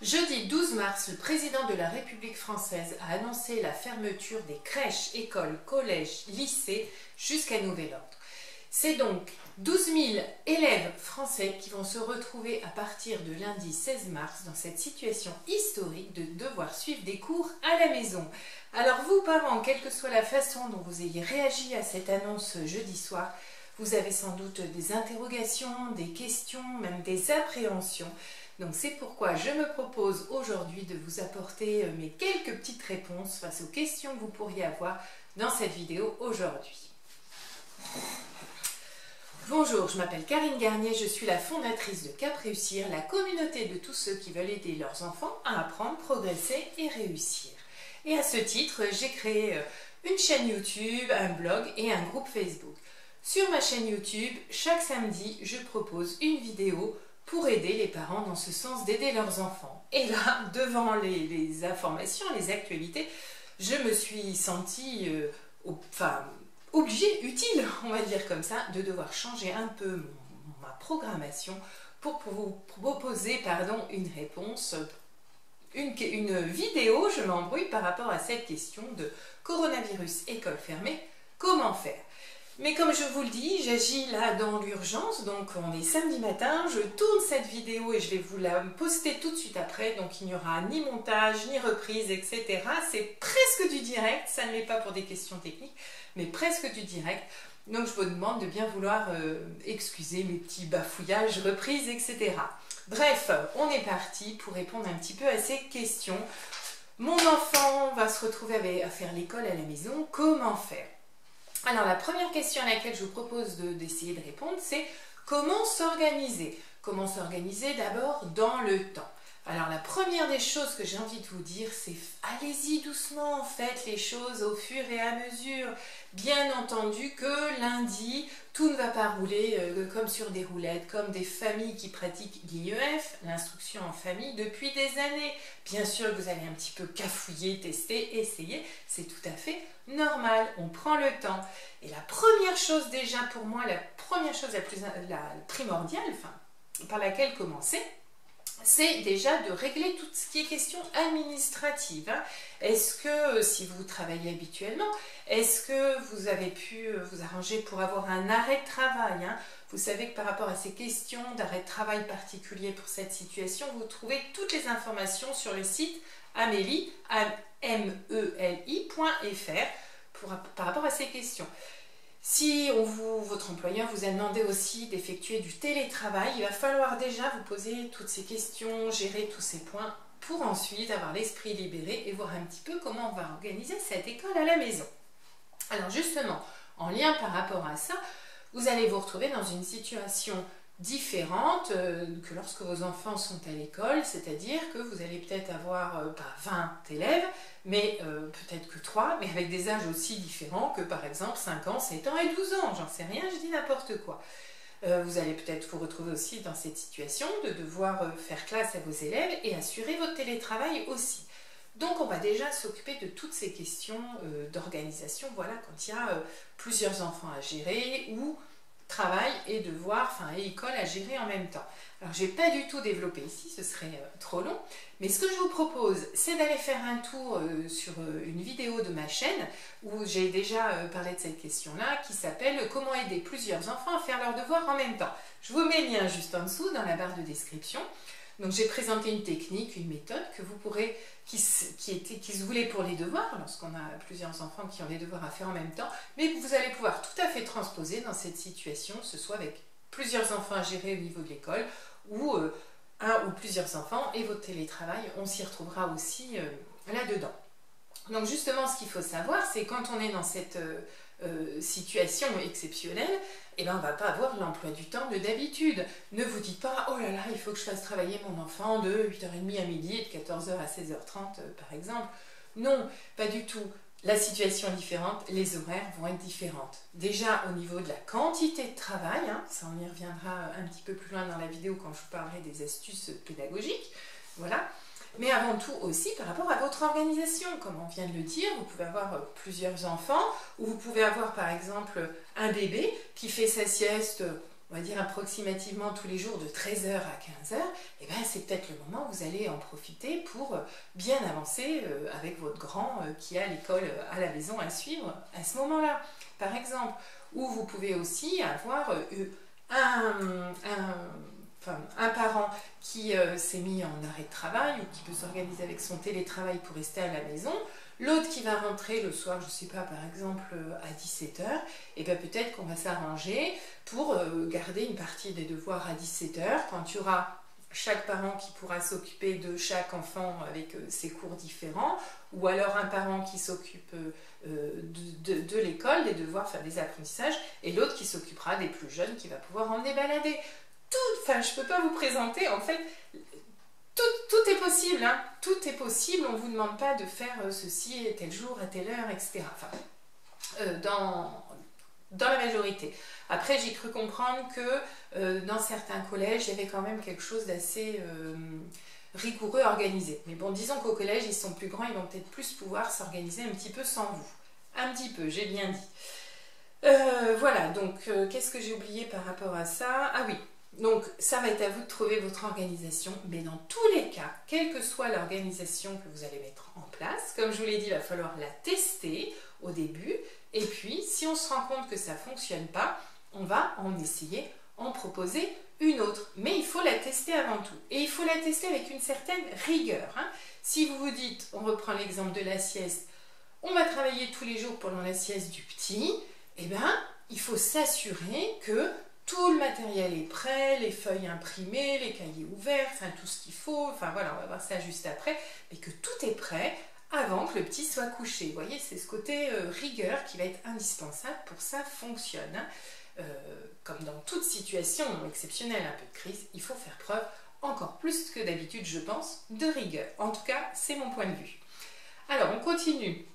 Jeudi 12 mars, le président de la République française a annoncé la fermeture des crèches, écoles, collèges, lycées jusqu'à nouvel ordre. C'est donc 12 000 élèves français qui vont se retrouver à partir de lundi 16 mars dans cette situation historique de devoir suivre des cours à la maison. Alors vous, parents, quelle que soit la façon dont vous ayez réagi à cette annonce jeudi soir, vous avez sans doute des interrogations, des questions, même des appréhensions. Donc c'est pourquoi je me propose aujourd'hui de vous apporter mes quelques petites réponses face aux questions que vous pourriez avoir dans cette vidéo aujourd'hui. Bonjour, je m'appelle Karine Garnier, je suis la fondatrice de Cap Réussir, la communauté de tous ceux qui veulent aider leurs enfants à apprendre, progresser et réussir. Et à ce titre, j'ai créé une chaîne YouTube, un blog et un groupe Facebook. Sur ma chaîne YouTube, chaque samedi, je propose une vidéo pour aider les parents dans ce sens d'aider leurs enfants. Et là, devant les informations, les actualités, je me suis sentie obligée, utile, on va dire comme ça, de devoir changer un peu ma programmation pour vous proposer une réponse, une vidéo, je m'embrouille par rapport à cette question de coronavirus, école fermée, comment faire? Mais comme je vous le dis, j'agis là dans l'urgence, donc on est samedi matin, je tourne cette vidéo et je vais vous la poster tout de suite après, donc il n'y aura ni montage, ni reprise, etc. C'est presque du direct, ça ne l'est pas pour des questions techniques, mais presque du direct. Donc je vous demande de bien vouloir excuser mes petits bafouillages, reprises, etc. Bref, on est parti pour répondre un petit peu à ces questions. Mon enfant va se retrouver à faire l'école à la maison, comment faire? Alors la première question à laquelle je vous propose d'essayer de répondre, c'est comment s'organiser? Comment s'organiser d'abord dans le temps? Alors la première des choses que j'ai envie de vous dire, c'est allez-y doucement, faites les choses au fur et à mesure. Bien entendu que lundi, tout ne va pas rouler comme sur des roulettes, comme des familles qui pratiquent l'IEF, l'instruction en famille, depuis des années. Bien sûr que vous allez un petit peu cafouiller, tester, essayer, c'est tout à fait normal, on prend le temps. Et la première chose déjà pour moi, la première chose la primordiale, par laquelle commencer, c'est déjà de régler tout ce qui est question administrative. Est-ce que, si vous travaillez habituellement, est-ce que vous avez pu vous arranger pour avoir un arrêt de travail? Vous savez que par rapport à ces questions d'arrêt de travail particulier pour cette situation, vous trouvez toutes les informations sur le site Amélie, MELI.fr par rapport à ces questions. Si votre employeur vous a demandé aussi d'effectuer du télétravail, il va falloir déjà vous poser toutes ces questions, gérer tous ces points pour ensuite avoir l'esprit libéré et voir un petit peu comment on va organiser cette école à la maison. Alors justement, en lien par rapport à ça, vous allez vous retrouver dans une situation différente que lorsque vos enfants sont à l'école, c'est-à-dire que vous allez peut-être avoir 20 élèves, mais peut-être que 3, mais avec des âges aussi différents que par exemple 5 ans, 7 ans et 12 ans, j'en sais rien, je dis n'importe quoi. Vous allez peut-être vous retrouver aussi dans cette situation de devoir faire classe à vos élèves et assurer votre télétravail aussi. Donc on va déjà s'occuper de toutes ces questions d'organisation, voilà, quand il y a plusieurs enfants à gérer ou travail et devoir, et école à gérer en même temps. Alors je n'ai pas du tout développé ici, ce serait trop long, mais ce que je vous propose, c'est d'aller faire un tour sur une vidéo de ma chaîne où j'ai déjà parlé de cette question-là qui s'appelle « Comment aider plusieurs enfants à faire leurs devoirs en même temps ». Je vous mets le lien juste en dessous dans la barre de description. Donc j'ai présenté une technique, une méthode que vous pourrez, qui se voulait pour les devoirs, lorsqu'on a plusieurs enfants qui ont des devoirs à faire en même temps, mais que vous allez pouvoir tout à fait transposer dans cette situation, ce soit avec plusieurs enfants à gérer au niveau de l'école, ou un ou plusieurs enfants, et votre télétravail, on s'y retrouvera aussi là-dedans. Donc justement, ce qu'il faut savoir, c'est quand on est dans cette situation exceptionnelle, on ne va pas avoir l'emploi du temps de d'habitude. Ne vous dites pas, oh là là, il faut que je fasse travailler mon enfant de 8h30 à midi et de 14h à 16h30 par exemple. Non, pas du tout. La situation est différente, les horaires vont être différentes. Déjà au niveau de la quantité de travail, ça on y reviendra un petit peu plus loin dans la vidéo quand je vous parlerai des astuces pédagogiques, voilà. Mais avant tout aussi par rapport à votre organisation. Comme on vient de le dire, vous pouvez avoir plusieurs enfants, ou vous pouvez avoir par exemple un bébé qui fait sa sieste on va dire approximativement tous les jours de 13 h à 15 h, et ben c'est peut-être le moment où vous allez en profiter pour bien avancer avec votre grand qui a l'école à la maison à suivre à ce moment-là, par exemple. Ou vous pouvez aussi avoir un parent qui s'est mis en arrêt de travail ou qui peut s'organiser avec son télétravail pour rester à la maison, l'autre qui va rentrer le soir, je ne sais pas, par exemple à 17 h, et bien peut-être qu'on va s'arranger pour garder une partie des devoirs à 17 h, quand il y aura chaque parent qui pourra s'occuper de chaque enfant avec ses cours différents, ou alors un parent qui s'occupe de l'école, des devoirs, enfin des apprentissages, et l'autre qui s'occupera des plus jeunes qui va pouvoir emmener balader. Enfin, je ne peux pas vous présenter, en fait, tout est possible, hein. Tout est possible, on ne vous demande pas de faire ceci à tel jour, à telle heure, etc. Enfin, dans la majorité. Après, j'ai cru comprendre que dans certains collèges, il y avait quand même quelque chose d'assez rigoureux organisé. Mais bon, disons qu'au collège, ils sont plus grands, ils vont peut-être plus pouvoir s'organiser un petit peu sans vous. Un petit peu, j'ai bien dit. Voilà, donc qu'est-ce que j'ai oublié par rapport à ça? Ah oui, donc ça va être à vous de trouver votre organisation, mais dans tous les cas, quelle que soit l'organisation que vous allez mettre en place, comme je vous l'ai dit, il va falloir la tester au début, et puis si on se rend compte que ça ne fonctionne pas, on va en essayer, en proposer une autre. Mais il faut la tester avant tout, et il faut la tester avec une certaine rigueur, hein. Si vous vous dites, on reprend l'exemple de la sieste, on va travailler tous les jours pendant la sieste du petit, eh bien, il faut s'assurer que tout le matériel est prêt, les feuilles imprimées, les cahiers ouverts, enfin tout ce qu'il faut, enfin voilà, on va voir ça juste après, mais que tout est prêt avant que le petit soit couché. Vous voyez, c'est ce côté rigueur qui va être indispensable pour que ça fonctionne, hein. Comme dans toute situation exceptionnelle, un peu de crise, il faut faire preuve, encore plus que d'habitude je pense, de rigueur. En tout cas, c'est mon point de vue. Alors, on continue.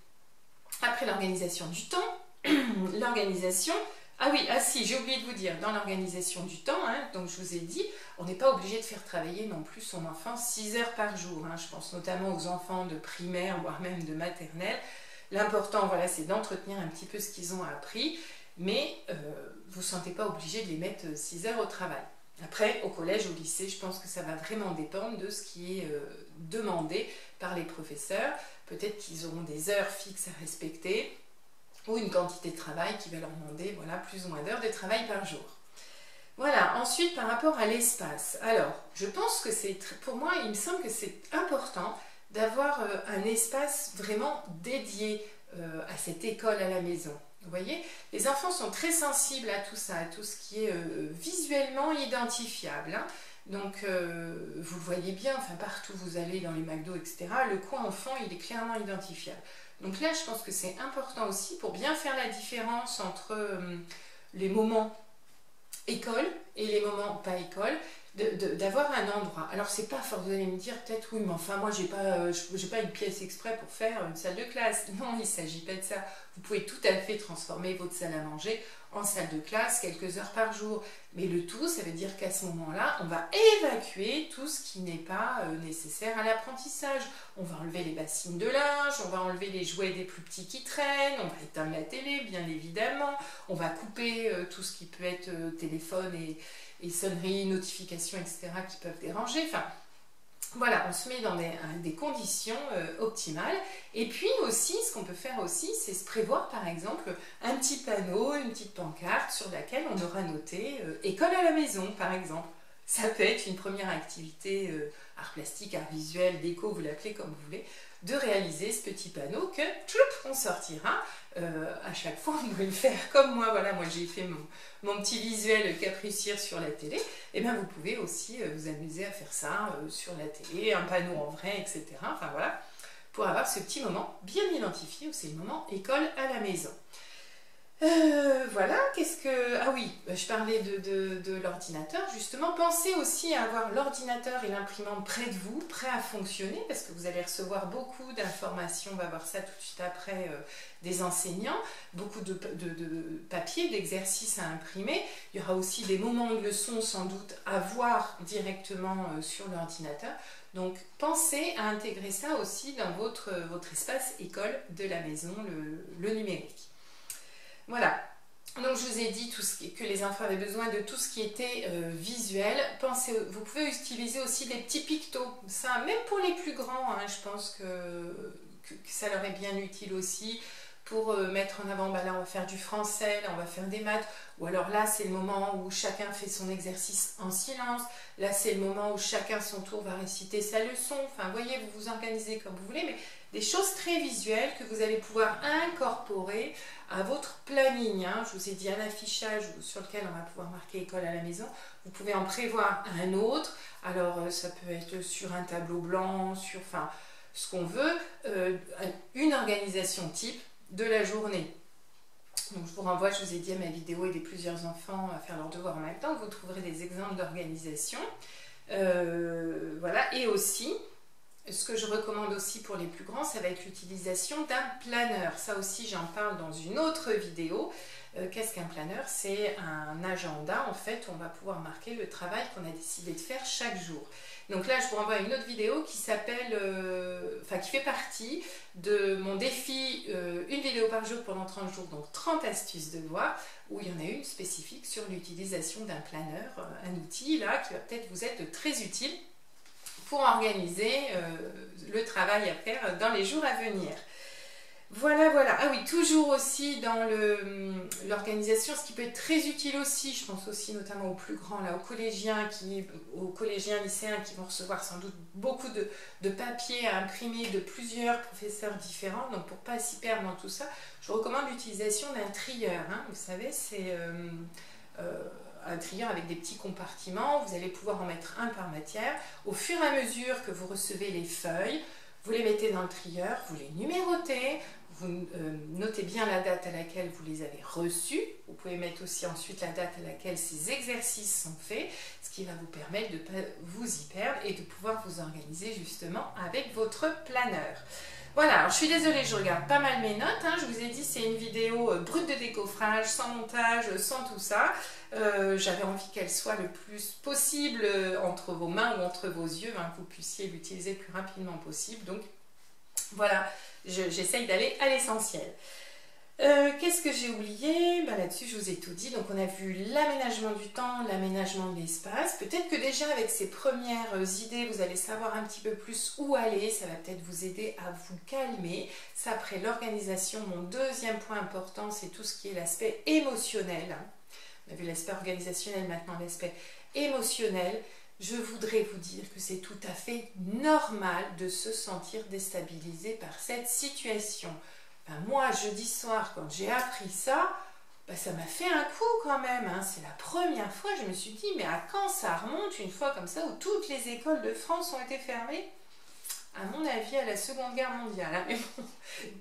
Après l'organisation du temps, l'organisation... Ah oui, ah si, j'ai oublié de vous dire, dans l'organisation du temps, hein, donc je vous ai dit, on n'est pas obligé de faire travailler non plus son enfant 6 heures par jour, hein. Je pense notamment aux enfants de primaire, voire même de maternelle. L'important, voilà, c'est d'entretenir un petit peu ce qu'ils ont appris, mais vous ne vous sentez pas obligé de les mettre 6 heures au travail. Après, au collège, au lycée, je pense que ça va vraiment dépendre de ce qui est demandé par les professeurs. Peut-être qu'ils auront des heures fixes à respecter, ou une quantité de travail qui va leur demander, voilà, plus ou moins d'heures de travail par jour. Voilà, ensuite par rapport à l'espace. Alors, je pense que c'est, pour moi, il me semble que c'est important d'avoir un espace vraiment dédié à cette école à la maison. Vous voyez, les enfants sont très sensibles à tout ça, à tout ce qui est visuellement identifiable, hein. Donc, vous le voyez bien, enfin partout où vous allez dans les McDo, etc., le coin enfant, il est clairement identifiable. Donc là, je pense que c'est important aussi pour bien faire la différence entre les moments école et les moments pas école, d'avoir un endroit. Alors, c'est pas fort, vous allez me dire peut-être, oui, mais enfin, moi, j'ai pas une pièce exprès pour faire une salle de classe. Non, il ne s'agit pas de ça. Vous pouvez tout à fait transformer votre salle à manger en salle de classe quelques heures par jour. Mais le tout, ça veut dire qu'à ce moment-là, on va évacuer tout ce qui n'est pas nécessaire à l'apprentissage. On va enlever les bassines de linge, on va enlever les jouets des plus petits qui traînent, on va éteindre la télé, bien évidemment. On va couper tout ce qui peut être téléphone et sonneries, notifications, etc. qui peuvent déranger. Enfin, voilà, on se met dans des conditions optimales. Et puis aussi, ce qu'on peut faire aussi, c'est se prévoir par exemple un petit panneau, une petite pancarte sur laquelle on aura noté école à la maison par exemple. Ça peut être une première activité art plastique, art visuel, déco, vous l'appelez comme vous voulez, de réaliser ce petit panneau que on sortira. À chaque fois, on pouvez le faire comme moi. Voilà, moi j'ai fait mon petit visuel Capricire sur la télé. Et bien vous pouvez aussi vous amuser à faire ça sur la télé, un panneau en vrai, etc. Enfin voilà, pour avoir ce petit moment bien identifié où c'est le moment école à la maison. Voilà, qu'est-ce que... Ah oui, je parlais de l'ordinateur, justement. Pensez aussi à avoir l'ordinateur et l'imprimante près de vous, prêts à fonctionner, parce que vous allez recevoir beaucoup d'informations, on va voir ça tout de suite après, des enseignants, beaucoup de papiers, d'exercices à imprimer. Il y aura aussi des moments de leçon, sans doute, à voir directement sur l'ordinateur. Donc, pensez à intégrer ça aussi dans votre espace école de la maison, le numérique. Voilà. Donc je vous ai dit que les enfants avaient besoin de tout ce qui était visuel. Vous pouvez utiliser aussi des petits pictos. Ça, même pour les plus grands, hein, je pense que ça leur est bien utile aussi. Pour mettre en avant, là on va faire du français, là on va faire des maths, ou alors là c'est le moment où chacun fait son exercice en silence, là c'est le moment où chacun son tour va réciter sa leçon, enfin vous voyez, vous vous organisez comme vous voulez, mais des choses très visuelles que vous allez pouvoir incorporer à votre planning, hein. Je vous ai dit un affichage sur lequel on va pouvoir marquer école à la maison, vous pouvez en prévoir un autre, alors ça peut être sur un tableau blanc, sur enfin ce qu'on veut, une organisation type de la journée. Donc je vous renvoie, je vous ai dit à ma vidéo aider plusieurs enfants à faire leurs devoirs en même temps, vous trouverez des exemples d'organisation. Voilà, et aussi, ce que je recommande aussi pour les plus grands, ça va être l'utilisation d'un planeur. Ça aussi, j'en parle dans une autre vidéo. Qu'est-ce qu'un planeur? C'est un agenda, en fait, où on va pouvoir marquer le travail qu'on a décidé de faire chaque jour. Donc là, je vous renvoie à une autre vidéo qui s'appelle, qui fait partie de mon défi une vidéo par jour pendant 30 jours, donc 30 astuces de devoir, où il y en a une spécifique sur l'utilisation d'un planeur, un outil là qui va peut-être vous être très utile pour organiser le travail à faire dans les jours à venir. Voilà, voilà. Ah oui, toujours aussi dans l'organisation, ce qui peut être très utile aussi, je pense aussi notamment aux plus grands, là, aux collégiens, lycéens qui vont recevoir sans doute beaucoup de papiers à imprimer de plusieurs professeurs différents. Donc pour ne pas s'y perdre dans tout ça, je vous recommande l'utilisation d'un trieur. Hein. Vous savez, c'est un trieur avec des petits compartiments. Vous allez pouvoir en mettre un par matière. Au fur et à mesure que vous recevez les feuilles, vous les mettez dans le trieur, vous les numérotez, vous notez bien la date à laquelle vous les avez reçus. Vous pouvez mettre aussi ensuite la date à laquelle ces exercices sont faits, ce qui va vous permettre de ne pas vous y perdre et de pouvoir vous organiser justement avec votre planeur. Voilà, alors je suis désolée, je regarde pas mal mes notes, hein. Je vous ai dit c'est une vidéo brute de décoffrage, sans montage, sans tout ça. J'avais envie qu'elle soit le plus possible entre vos mains ou entre vos yeux, hein, que vous puissiez l'utiliser le plus rapidement possible. Donc voilà, j'essaye d'aller à l'essentiel. Qu'est-ce que j'ai oublié? Là-dessus, je vous ai tout dit. Donc, on a vu l'aménagement du temps, l'aménagement de l'espace. Peut-être que déjà, avec ces premières idées, vous allez savoir un petit peu plus où aller. Ça va peut-être vous aider à vous calmer. Ça, après l'organisation, mon deuxième point important, c'est tout ce qui est l'aspect émotionnel. On a vu l'aspect organisationnel, maintenant l'aspect émotionnel. Je voudrais vous dire que c'est tout à fait normal de se sentir déstabilisé par cette situation. Moi, jeudi soir, quand j'ai appris ça, ça m'a fait un coup quand même. Hein. C'est la première fois, je me suis dit, mais à quand ça remonte une fois comme ça où toutes les écoles de France ont été fermées? À mon avis, à la Seconde Guerre mondiale. Hein. Mais bon,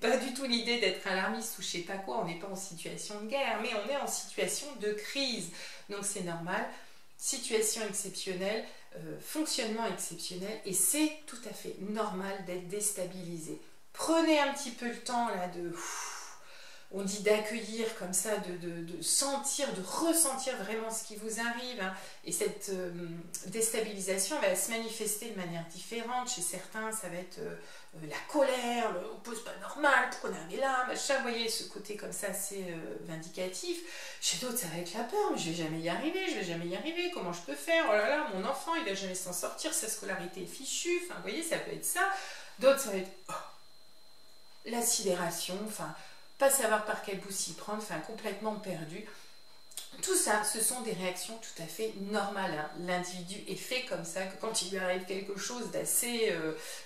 pas du tout l'idée d'être alarmiste ou je sais pas quoi, on n'est pas en situation de guerre, mais on est en situation de crise. Donc c'est normal, situation exceptionnelle, fonctionnement exceptionnel, et c'est tout à fait normal d'être déstabilisé. Prenez un petit peu le temps là on dit d'accueillir comme ça, de sentir, de ressentir vraiment ce qui vous arrive. Hein. Et cette déstabilisation va se manifester de manière différente. Chez certains, ça va être la colère, on pose pas normal, pourquoi on est arrivé là, machin. Vous voyez, ce côté comme ça, c'est vindicatif. Chez d'autres, ça va être la peur, mais je vais jamais y arriver, comment je peux faire? Oh là là, mon enfant, il va jamais s'en sortir, sa scolarité est fichue. Enfin, vous voyez, ça peut être ça. D'autres, ça va être la sidération, enfin, pas savoir par quel bout s'y prendre, enfin, complètement perdu. Tout ça, ce sont des réactions tout à fait normales. Hein. L'individu est fait comme ça, que quand il lui arrive quelque chose d'assez,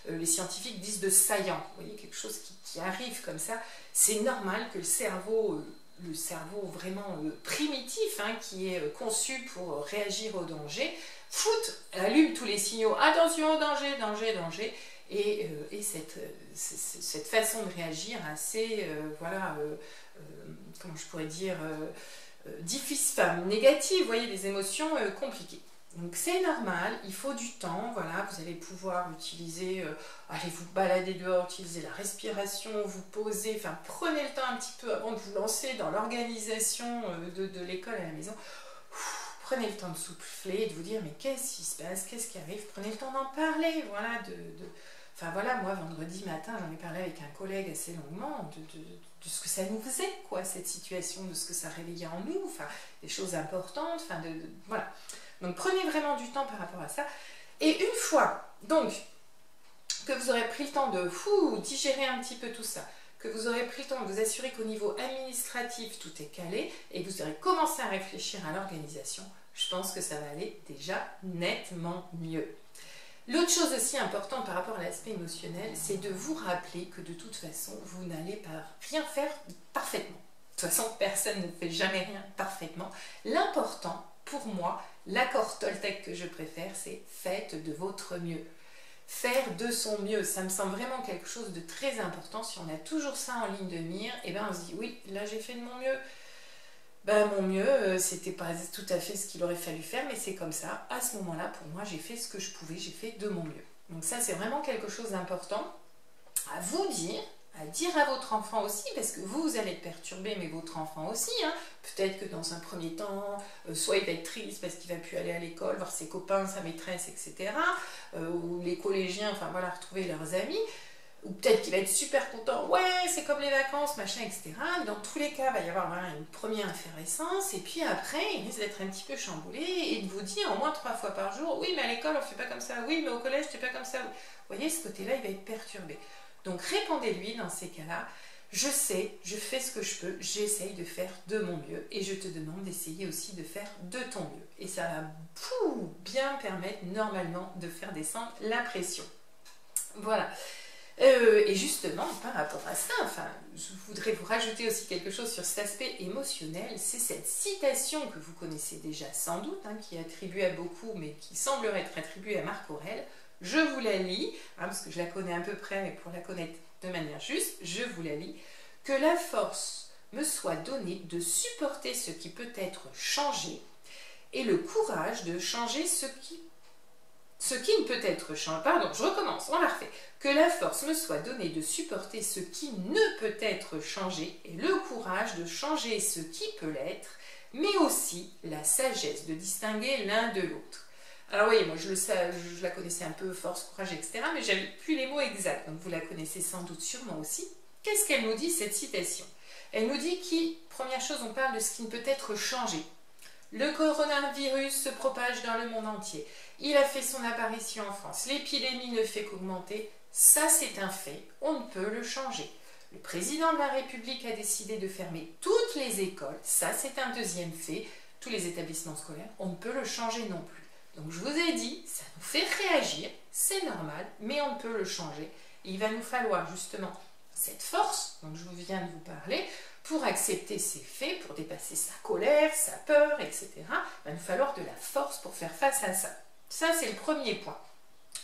les scientifiques disent de saillant, vous voyez, quelque chose qui arrive comme ça, c'est normal que le cerveau vraiment primitif, hein, qui est conçu pour réagir au danger, allume tous les signaux, attention, danger, danger, danger, et cette façon de réagir assez, comment je pourrais dire, difficile, enfin, négative, vous voyez, des émotions compliquées. Donc c'est normal, il faut du temps, voilà, vous allez pouvoir utiliser, allez vous balader dehors, utiliser la respiration, vous poser, enfin prenez le temps un petit peu avant de vous lancer dans l'organisation de l'école à la maison. Prenez le temps de souffler et de vous dire mais qu'est-ce qui se passe, qu'est-ce qui arrive, prenez le temps d'en parler, voilà, enfin voilà, moi vendredi matin j'en ai parlé avec un collègue assez longuement ce que ça nous faisait, quoi, cette situation, de ce que ça réveillait en nous, enfin, des choses importantes, enfin, voilà. Donc, prenez vraiment du temps par rapport à ça. Et une fois, donc, que vous aurez pris le temps de digérer un petit peu tout ça, que vous aurez pris le temps de vous assurer qu'au niveau administratif, tout est calé, et que vous aurez commencé à réfléchir à l'organisation, je pense que ça va aller déjà nettement mieux. L'autre chose aussi importante par rapport à l'aspect émotionnel, c'est de vous rappeler que de toute façon, vous n'allez pas rien faire parfaitement. De toute façon, personne ne fait jamais rien parfaitement. L'important, pour moi, l'accord Toltec que je préfère, c'est faites de votre mieux. Faire de son mieux, ça me semble vraiment quelque chose de très important. Si on a toujours ça en ligne de mire, et ben on se dit oui, là j'ai fait de mon mieux. Ben, mon mieux, c'était pas tout à fait ce qu'il aurait fallu faire, mais c'est comme ça. À ce moment-là, pour moi, j'ai fait ce que je pouvais, j'ai fait de mon mieux. Donc ça, c'est vraiment quelque chose d'important à vous dire, à dire à votre enfant aussi, parce que vous allez être perturbé, mais votre enfant aussi. Hein. Peut-être que dans un premier temps, soit il va être triste parce qu'il ne va plus aller à l'école, voir ses copains, sa maîtresse, etc. Ou les collégiens, enfin voilà, retrouver leurs amis. Ou peut-être qu'il va être super content, ouais, c'est comme les vacances, machin, etc. Dans tous les cas, il va y avoir une première effervescence, et puis après, il risque d'être un petit peu chamboulé, et de vous dire au moins 3 fois par jour, oui, mais à l'école, on ne fait pas comme ça, oui, mais au collège, c'est pas comme ça. Vous voyez, ce côté-là, il va être perturbé. Donc, répondez-lui dans ces cas-là, je sais, je fais ce que je peux, j'essaye de faire de mon mieux, et je te demande d'essayer aussi de faire de ton mieux. Et ça va bien permettre, normalement, de faire descendre la pression. Voilà. Et justement, par rapport à ça, enfin, je voudrais vous rajouter aussi quelque chose sur cet aspect émotionnel. C'est cette citation que vous connaissez déjà sans doute, hein, qui est attribuée à beaucoup, mais qui semblerait être attribuée à Marc Aurèle. Je vous la lis, hein, parce que je la connais à peu près, mais pour la connaître de manière juste, je vous la lis. Que la force me soit donnée de supporter ce qui peut être changé, et le courage de changer ce qui ne peut être changé. Pardon, je recommence, on la refait. Que la force me soit donnée de supporter ce qui ne peut être changé et le courage de changer ce qui peut l'être, mais aussi la sagesse de distinguer l'un de l'autre. Alors oui, moi je la connaissais un peu, force, courage, etc. Mais j'avais plus les mots exacts, donc vous la connaissez sans doute sûrement aussi. Qu'est-ce qu'elle nous dit, cette citation? Elle nous dit première chose, on parle de ce qui ne peut être changé. Le coronavirus se propage dans le monde entier. Il a fait son apparition en France. L'épidémie ne fait qu'augmenter. Ça, c'est un fait. On ne peut le changer. Le président de la République a décidé de fermer toutes les écoles. Ça, c'est un deuxième fait. Tous les établissements scolaires, on ne peut le changer non plus. Donc, je vous ai dit, ça nous fait réagir. C'est normal, mais on ne peut le changer. Et il va nous falloir justement cette force dont je viens de vous parler pour accepter ces faits, pour dépasser sa colère, sa peur, etc. Il va nous falloir de la force pour faire face à ça. Ça, c'est le premier point.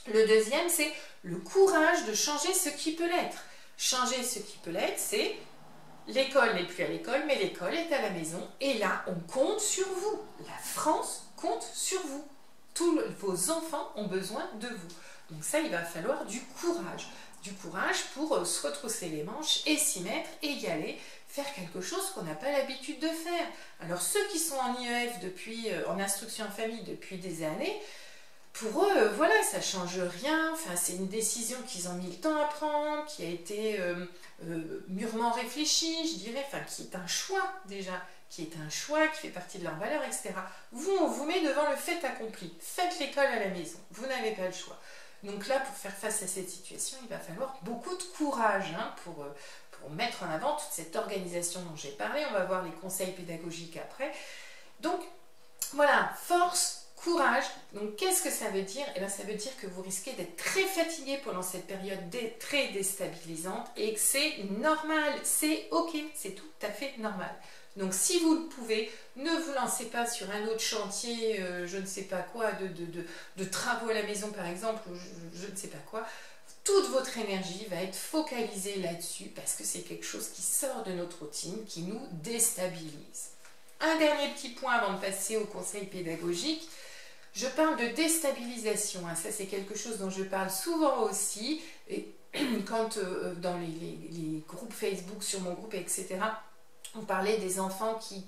Le deuxième, c'est le courage de changer ce qui peut l'être. Changer ce qui peut l'être, c'est l'école n'est plus à l'école, mais l'école est à la maison. Et là, on compte sur vous. La France compte sur vous. Tous vos enfants ont besoin de vous. Donc ça, il va falloir du courage. Du courage pour se retrousser les manches et s'y mettre et y aller, faire quelque chose qu'on n'a pas l'habitude de faire. Alors ceux qui sont en IEF en instruction en famille depuis des années, pour eux, voilà, ça ne change rien. Enfin, c'est une décision qu'ils ont mis le temps à prendre, qui a été mûrement réfléchie, je dirais, enfin, qui est un choix déjà, qui fait partie de leurs valeurs, etc. Vous, on vous met devant le fait accompli. Faites l'école à la maison, vous n'avez pas le choix. Donc là, pour faire face à cette situation, il va falloir beaucoup de courage pour mettre en avant toute cette organisation dont j'ai parlé. On va voir les conseils pédagogiques après. Donc, voilà, force, courage. Donc, qu'est-ce que ça veut dire? Eh bien, ça veut dire que vous risquez d'être très fatigué pendant cette période très déstabilisante et que c'est normal, c'est ok, c'est tout à fait normal. Donc, si vous le pouvez, ne vous lancez pas sur un autre chantier, je ne sais pas quoi, de travaux à la maison par exemple, ou je ne sais pas quoi. Toute votre énergie va être focalisée là-dessus parce que c'est quelque chose qui sort de notre routine, qui nous déstabilise. Un dernier petit point avant de passer au conseil pédagogique. Je parle de déstabilisation. Hein. Ça, c'est quelque chose dont je parle souvent aussi. Et quand dans les groupes Facebook, sur mon groupe, etc., on parlait des enfants qui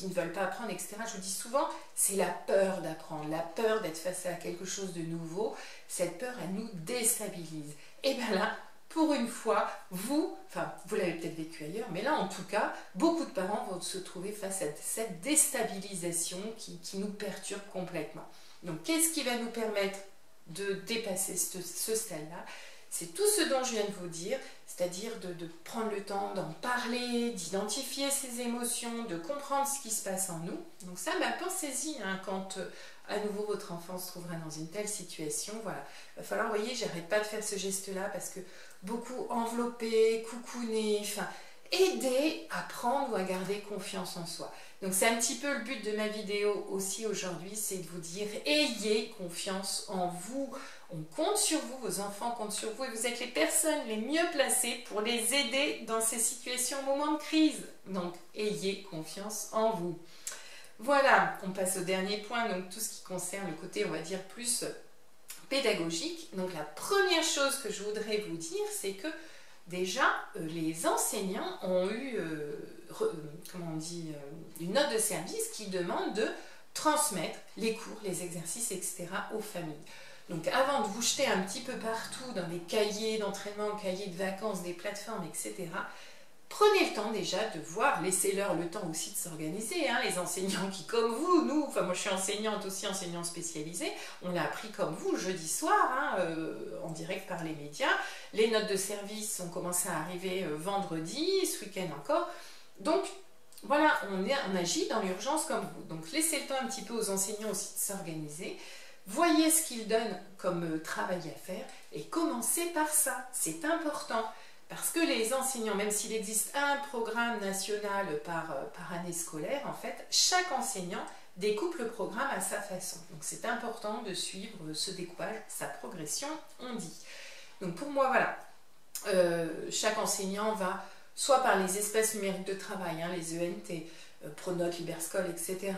ne veulent pas apprendre, etc. Je vous dis souvent, c'est la peur d'apprendre, la peur d'être face à quelque chose de nouveau. Cette peur, elle nous déstabilise. Et bien là, pour une fois, vous l'avez peut-être vécu ailleurs, mais là en tout cas, beaucoup de parents vont se trouver face à cette déstabilisation qui nous perturbe complètement. Donc qu'est-ce qui va nous permettre de dépasser ce stade-là? C'est tout ce dont je viens de vous dire, c'est-à-dire de prendre le temps d'en parler, d'identifier ses émotions, de comprendre ce qui se passe en nous. Donc ça, pensez-y quand à nouveau votre enfant se trouvera dans une telle situation. Voilà, il va falloir, vous voyez, j'arrête pas de faire ce geste-là parce que beaucoup envelopper, coucouner, aider à prendre ou à garder confiance en soi. Donc c'est un petit peu le but de ma vidéo aussi aujourd'hui, c'est de vous dire ayez confiance en vous. On compte sur vous, vos enfants comptent sur vous et vous êtes les personnes les mieux placées pour les aider dans ces situations au moment de crise. Donc ayez confiance en vous. Voilà, on passe au dernier point, donc tout ce qui concerne le côté, on va dire, plus pédagogique. Donc la première chose que je voudrais vous dire, c'est que déjà, les enseignants ont eu, une note de service qui demande de transmettre les cours, les exercices, etc. aux familles. Donc avant de vous jeter un petit peu partout dans des cahiers d'entraînement, cahiers de vacances, des plateformes, etc., prenez le temps déjà de voir, laissez-leur le temps aussi de s'organiser, les enseignants qui, comme vous, moi je suis enseignante aussi, enseignante spécialisée, on l'a appris comme vous jeudi soir, en direct par les médias. Les notes de service ont commencé à arriver vendredi, ce week-end encore. Donc voilà, on agit dans l'urgence comme vous. Donc laissez le temps un petit peu aux enseignants aussi de s'organiser. Voyez ce qu'ils donnent comme travail à faire et commencez par ça, c'est important. Parce que les enseignants, même s'il existe un programme national par année scolaire, en fait, chaque enseignant découpe le programme à sa façon. Donc c'est important de suivre ce découpage, sa progression, on dit. Donc pour moi, voilà, chaque enseignant va, soit par les espaces numériques de travail, les ENT, Pronote, Liberscol, etc.,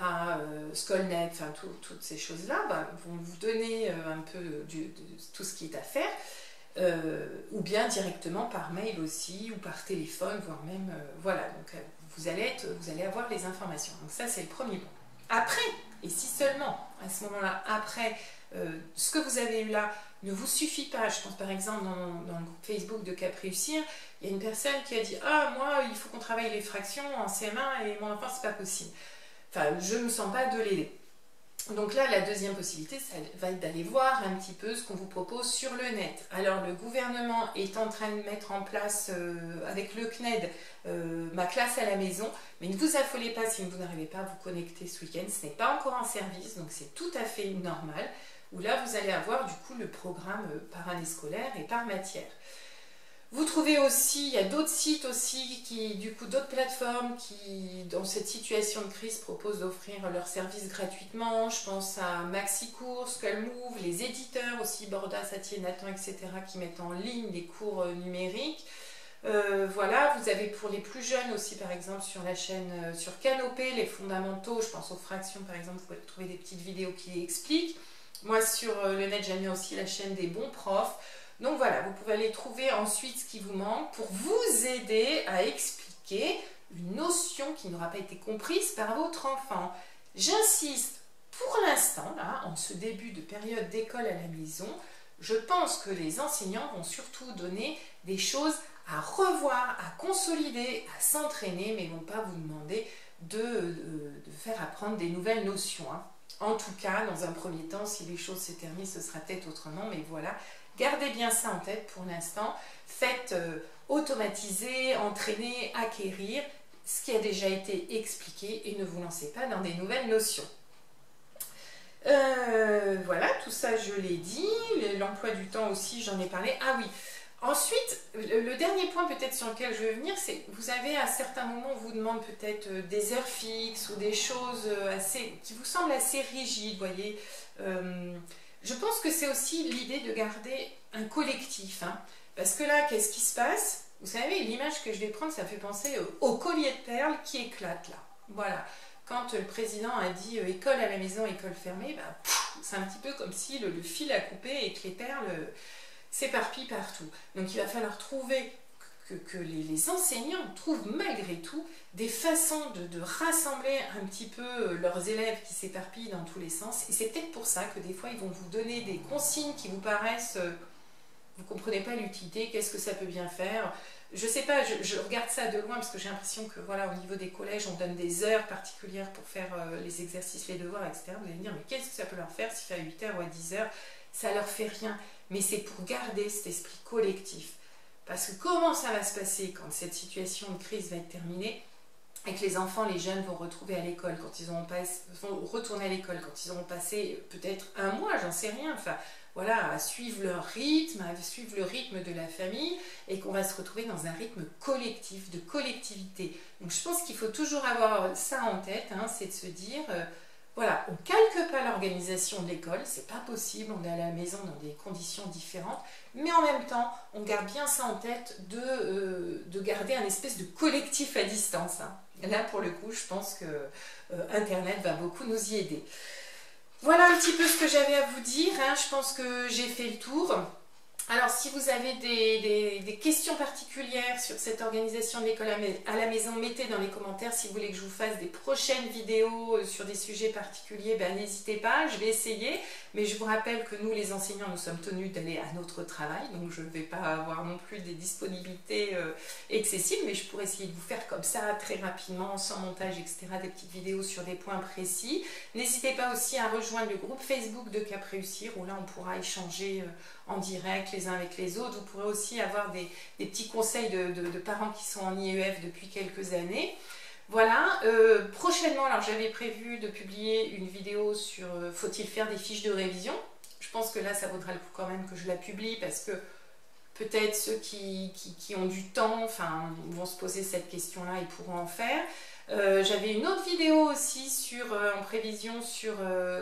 Scolnet, toutes ces choses-là, vont vous donner un peu de tout ce qui est à faire. Ou bien directement par mail aussi, ou par téléphone, voire même, voilà, donc vous allez avoir les informations. Donc ça, c'est le premier point. Après, et si seulement, à ce moment-là, après, ce que vous avez eu là ne vous suffit pas. Je pense par exemple dans le groupe Facebook de Cap Réussir, il y a une personne qui a dit « Ah, moi, il faut qu'on travaille les fractions en CM1 et mon enfant, c'est pas possible. Enfin, je ne me sens pas de l'aider. » Donc là, la deuxième possibilité, ça va être d'aller voir un petit peu ce qu'on vous propose sur le net. Alors, le gouvernement est en train de mettre en place, avec le CNED, ma classe à la maison. Mais ne vous affolez pas si vous n'arrivez pas à vous connecter ce week-end. Ce n'est pas encore en service, donc c'est tout à fait normal. Où là, vous allez avoir du coup le programme par année scolaire et par matière. Vous trouvez aussi, il y a d'autres sites aussi, d'autres plateformes qui, dans cette situation de crise, proposent d'offrir leurs services gratuitement. Je pense à MaxiCours, Skullmove, les éditeurs aussi, Bordas, Satie, Nathan, etc., qui mettent en ligne des cours numériques. Voilà, vous avez pour les plus jeunes aussi, par exemple, sur la chaîne, sur Canopé, les fondamentaux, je pense aux fractions, par exemple, vous pouvez trouver des petites vidéos qui expliquent. Moi, sur le net, j'aime bien aussi la chaîne des bons profs. Donc voilà, vous pouvez aller trouver ensuite ce qui vous manque pour vous aider à expliquer une notion qui n'aura pas été comprise par votre enfant. J'insiste, pour l'instant, là, en ce début de période d'école à la maison, je pense que les enseignants vont surtout donner des choses à revoir, à consolider, à s'entraîner, mais ils ne vont pas vous demander de faire apprendre des nouvelles notions. En tout cas, dans un premier temps, si les choses se terminent, ce sera peut-être autrement, mais voilà. Gardez bien ça en tête pour l'instant. Faites automatiser, entraîner, acquérir ce qui a déjà été expliqué et ne vous lancez pas dans des nouvelles notions. Voilà, tout ça je l'ai dit. L'emploi du temps aussi, j'en ai parlé. Ah oui, ensuite, le dernier point peut-être sur lequel je vais venir, c'est que vous avez à certains moments, on vous demande peut-être des heures fixes ou des choses qui vous semblent assez rigides, vous voyez. Je pense que c'est aussi l'idée de garder un collectif. Parce que là, qu'est-ce qui se passe? Vous savez, l'image que je vais prendre, ça me fait penser au collier de perles qui éclate là. Voilà. Quand le président a dit école à la maison, école fermée, c'est un petit peu comme si le fil a coupé et que les perles s'éparpillent partout. Donc il va falloir trouver que les enseignants trouvent malgré tout des façons de rassembler un petit peu leurs élèves qui s'éparpillent dans tous les sens. Et c'est peut-être pour ça que des fois ils vont vous donner des consignes qui vous paraissent vous ne comprenez pas l'utilité, qu'est-ce que ça peut bien faire. Je sais pas, je regarde ça de loin parce que j'ai l'impression que voilà, au niveau des collèges, on donne des heures particulières pour faire les exercices, les devoirs, etc. Vous allez me dire, mais qu'est-ce que ça peut leur faire s'il fait à 8 heures ou à 10 heures? Ça leur fait rien. Mais c'est pour garder cet esprit collectif. Parce que comment ça va se passer quand cette situation de crise va être terminée et que les enfants, les jeunes vont retrouver à l'école, quand ils vont retourner à l'école, quand ils auront passé peut-être un mois, j'en sais rien, enfin voilà, à suivre leur rythme, à suivre le rythme de la famille, et qu'on va se retrouver dans un rythme collectif, de collectivité. Donc je pense qu'il faut toujours avoir ça en tête, hein, c'est de se dire, voilà, on ne calque pas l'organisation de l'école, c'est pas possible, on est à la maison dans des conditions différentes, mais en même temps, on garde bien ça en tête de garder un espèce de collectif à distance. Hein. Là, pour le coup, je pense que Internet va beaucoup nous y aider. Voilà un petit peu ce que j'avais à vous dire, hein. Je pense que j'ai fait le tour. Alors si vous avez des questions particulières sur cette organisation de l'école à la maison, mettez dans les commentaires. Si vous voulez que je vous fasse des prochaines vidéos sur des sujets particuliers, ben, n'hésitez pas, je vais essayer. Mais je vous rappelle que nous les enseignants, nous sommes tenus d'aller à notre travail, donc je ne vais pas avoir non plus des disponibilités excessives, mais je pourrais essayer de vous faire comme ça très rapidement, sans montage, etc., des petites vidéos sur des points précis. N'hésitez pas aussi à rejoindre le groupe Facebook de Cap Réussir, où là on pourra échanger en direct les uns avec les autres. Vous pourrez aussi avoir des petits conseils de parents qui sont en IEF depuis quelques années. Voilà, prochainement, alors j'avais prévu de publier une vidéo sur faut-il faire des fiches de révision. Je pense que là ça vaudra le coup quand même que je la publie parce que peut-être ceux qui ont du temps, enfin, vont se poser cette question-là, ils pourront en faire. J'avais une autre vidéo aussi en prévision sur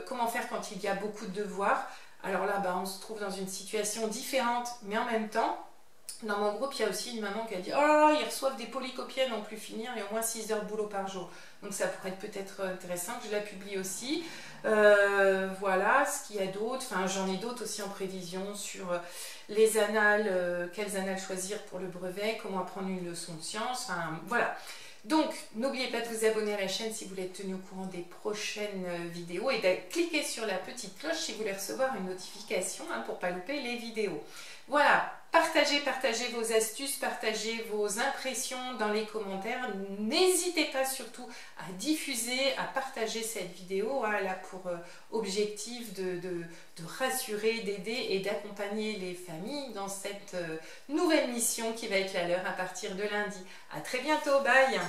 comment faire quand il y a beaucoup de devoirs. Alors là, on se trouve dans une situation différente, mais en même temps, dans mon groupe, il y a aussi une maman qui a dit « Oh là là, ils reçoivent des polycopiés à n'en plus finir et au moins 6 heures de boulot par jour. » Donc ça pourrait être peut-être intéressant que je la publie aussi. Voilà, ce qu'il y a d'autre. Enfin, j'en ai d'autres aussi en prévision sur les annales, quelles annales choisir pour le brevet, comment apprendre une leçon de sciences. Enfin, voilà. Donc, n'oubliez pas de vous abonner à la chaîne si vous voulez être tenu au courant des prochaines vidéos et de cliquer sur la petite cloche si vous voulez recevoir une notification pour ne pas louper les vidéos. Voilà, partagez vos astuces, partagez vos impressions dans les commentaires. N'hésitez pas surtout à diffuser, à partager cette vidéo. Elle a pour objectif de rassurer, d'aider et d'accompagner les familles dans cette nouvelle mission qui va être la leur à partir de lundi. À très bientôt, bye!